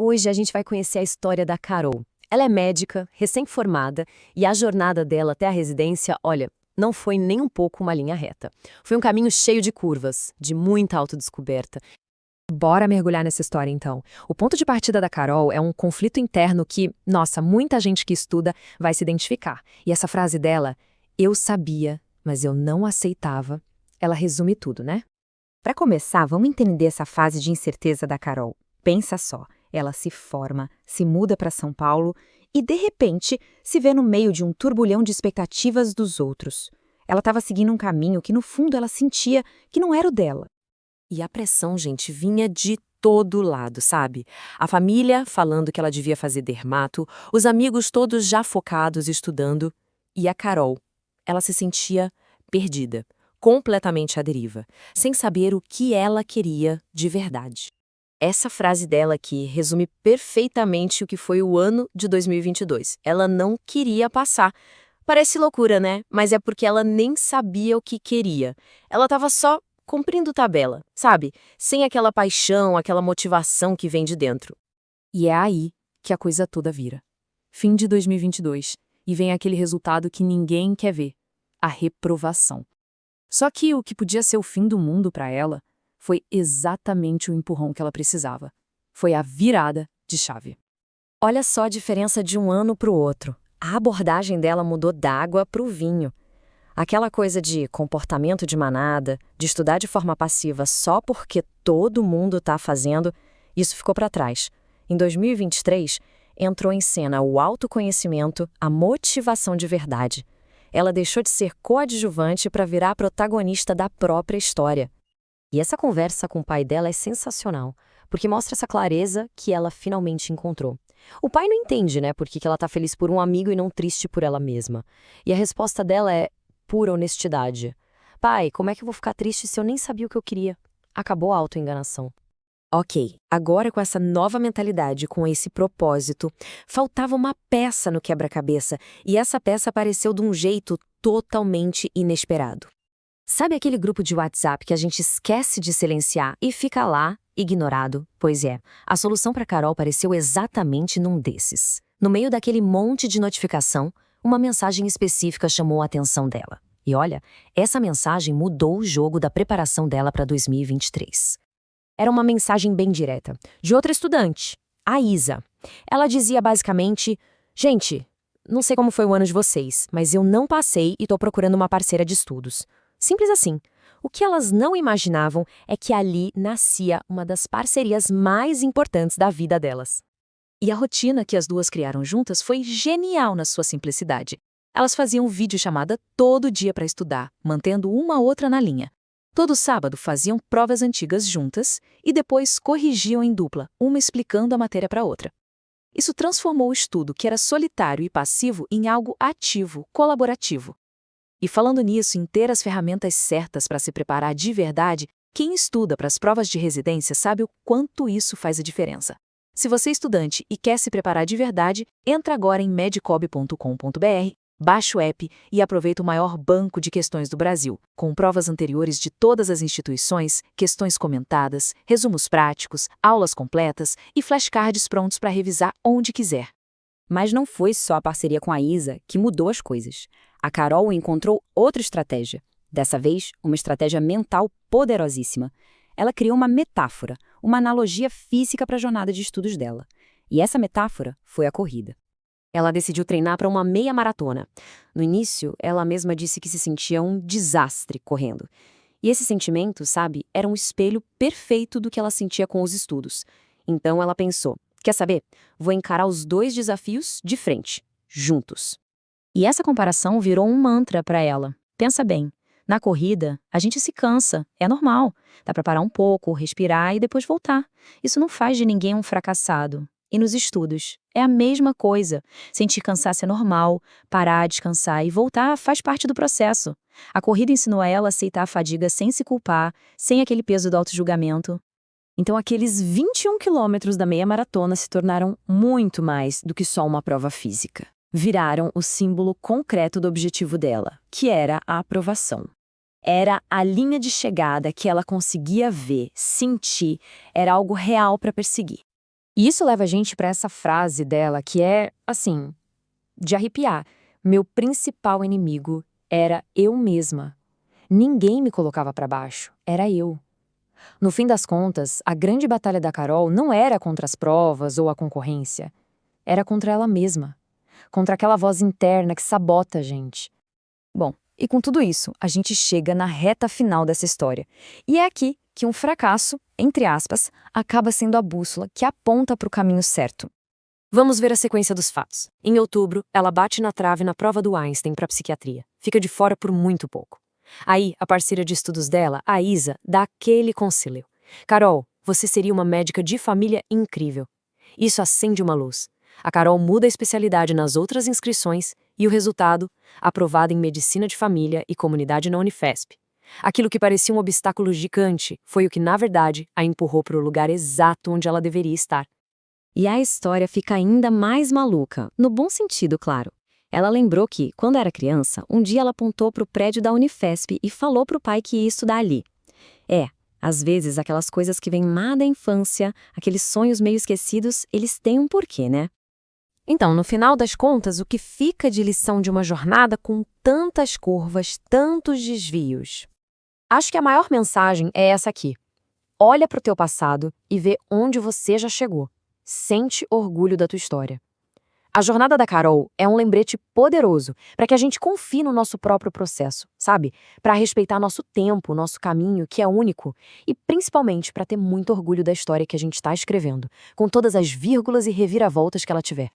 Hoje a gente vai conhecer a história da Carol. Ela é médica, recém-formada, e a jornada dela até a residência, olha, não foi nem um pouco uma linha reta. Foi um caminho cheio de curvas, de muita autodescoberta. Bora mergulhar nessa história, então. O ponto de partida da Carol é um conflito interno que, nossa, muita gente que estuda vai se identificar. E essa frase dela, eu sabia, mas eu não aceitava, ela resume tudo, né? Para começar, vamos entender essa fase de incerteza da Carol. Pensa só, ela se forma, se muda para São Paulo e, de repente, se vê no meio de um turbulhão de expectativas dos outros. Ela estava seguindo um caminho que, no fundo, ela sentia que não era o dela. E a pressão, gente, vinha de todo lado, sabe? A família falando que ela devia fazer dermato, os amigos todos já focados estudando, e a Carol. Ela se sentia perdida, completamente à deriva, sem saber o que ela queria de verdade. Essa frase dela aqui resume perfeitamente o que foi o ano de 2022. Ela não queria passar. Parece loucura, né? Mas é porque ela nem sabia o que queria. Ela estava só cumprindo tabela, sabe? Sem aquela paixão, aquela motivação que vem de dentro. E é aí que a coisa toda vira. Fim de 2022, e vem aquele resultado que ninguém quer ver, a reprovação. Só que o que podia ser o fim do mundo para ela foi exatamente o empurrão que ela precisava. Foi a virada de chave. Olha só a diferença de um ano para o outro. A abordagem dela mudou da água para o vinho. Aquela coisa de comportamento de manada, de estudar de forma passiva só porque todo mundo está fazendo, isso ficou para trás. Em 2023, entrou em cena o autoconhecimento, a motivação de verdade. Ela deixou de ser coadjuvante para virar a protagonista da própria história. E essa conversa com o pai dela é sensacional, porque mostra essa clareza que ela finalmente encontrou. O pai não entende, né, por que ela tá feliz por um amigo e não triste por ela mesma. E a resposta dela é pura honestidade. Pai, como é que eu vou ficar triste se eu nem sabia o que eu queria? Acabou a autoenganação. Ok, agora com essa nova mentalidade, com esse propósito, faltava uma peça no quebra-cabeça, e essa peça apareceu de um jeito totalmente inesperado. Sabe aquele grupo de WhatsApp que a gente esquece de silenciar e fica lá, ignorado? Pois é, a solução para Carol apareceu exatamente num desses. No meio daquele monte de notificação, uma mensagem específica chamou a atenção dela. E olha, essa mensagem mudou o jogo da preparação dela para 2023. Era uma mensagem bem direta, de outra estudante, a Isa. Ela dizia basicamente, gente, não sei como foi o ano de vocês, mas eu não passei e estou procurando uma parceira de estudos. Simples assim. O que elas não imaginavam é que ali nascia uma das parcerias mais importantes da vida delas. E a rotina que as duas criaram juntas foi genial na sua simplicidade. Elas faziam videochamada todo dia para estudar, mantendo uma outra na linha. Todo sábado faziam provas antigas juntas e depois corrigiam em dupla, uma explicando a matéria para a outra. Isso transformou o estudo, que era solitário e passivo, em algo ativo, colaborativo. E falando nisso, em ter as ferramentas certas para se preparar de verdade, quem estuda para as provas de residência sabe o quanto isso faz a diferença. Se você é estudante e quer se preparar de verdade, entra agora em medicob.com.br, baixa o app e aproveita o maior banco de questões do Brasil, com provas anteriores de todas as instituições, questões comentadas, resumos práticos, aulas completas e flashcards prontos para revisar onde quiser. Mas não foi só a parceria com a Isa que mudou as coisas. A Carol encontrou outra estratégia. Dessa vez, uma estratégia mental poderosíssima. Ela criou uma metáfora, uma analogia física para a jornada de estudos dela. E essa metáfora foi a corrida. Ela decidiu treinar para uma meia maratona. No início, ela mesma disse que se sentia um desastre correndo. E esse sentimento, sabe, era um espelho perfeito do que ela sentia com os estudos. Então ela pensou, quer saber? Vou encarar os dois desafios de frente, juntos. E essa comparação virou um mantra para ela. Pensa bem, na corrida, a gente se cansa, é normal. Dá para parar um pouco, respirar e depois voltar. Isso não faz de ninguém um fracassado. E nos estudos, é a mesma coisa. Sentir cansaço é normal, parar, descansar e voltar faz parte do processo. A corrida ensinou a ela a aceitar a fadiga sem se culpar, sem aquele peso do autojulgamento. Então aqueles 21 quilômetros da meia maratona se tornaram muito mais do que só uma prova física. Viraram o símbolo concreto do objetivo dela, que era a aprovação. Era a linha de chegada que ela conseguia ver, sentir, era algo real para perseguir. E isso leva a gente para essa frase dela que é, assim, de arrepiar. Meu principal inimigo era eu mesma. Ninguém me colocava para baixo, era eu. No fim das contas, a grande batalha da Carol não era contra as provas ou a concorrência. Era contra ela mesma. Contra aquela voz interna que sabota a gente. Bom, e com tudo isso, a gente chega na reta final dessa história. E é aqui que um fracasso, entre aspas, acaba sendo a bússola que aponta para o caminho certo. Vamos ver a sequência dos fatos. Em outubro, ela bate na trave na prova do Einstein para psiquiatria. Fica de fora por muito pouco. Aí, a parceira de estudos dela, a Isa, dá aquele conselho. Carol, você seria uma médica de família incrível. Isso acende uma luz. A Carol muda a especialidade nas outras inscrições e o resultado, aprovada em Medicina de Família e Comunidade na Unifesp. Aquilo que parecia um obstáculo gigante foi o que, na verdade, a empurrou para o lugar exato onde ela deveria estar. E a história fica ainda mais maluca, no bom sentido, claro. Ela lembrou que, quando era criança, um dia ela apontou para o prédio da Unifesp e falou para o pai que ia estudar ali. Às vezes aquelas coisas que vêm lá da infância, aqueles sonhos meio esquecidos, eles têm um porquê, né? Então, no final das contas, o que fica de lição de uma jornada com tantas curvas, tantos desvios? Acho que a maior mensagem é essa aqui. Olha para o teu passado e vê onde você já chegou. Sente orgulho da tua história. A jornada da Carol é um lembrete poderoso para que a gente confie no nosso próprio processo, sabe? Para respeitar nosso tempo, nosso caminho, que é único, e principalmente para ter muito orgulho da história que a gente está escrevendo, com todas as vírgulas e reviravoltas que ela tiver.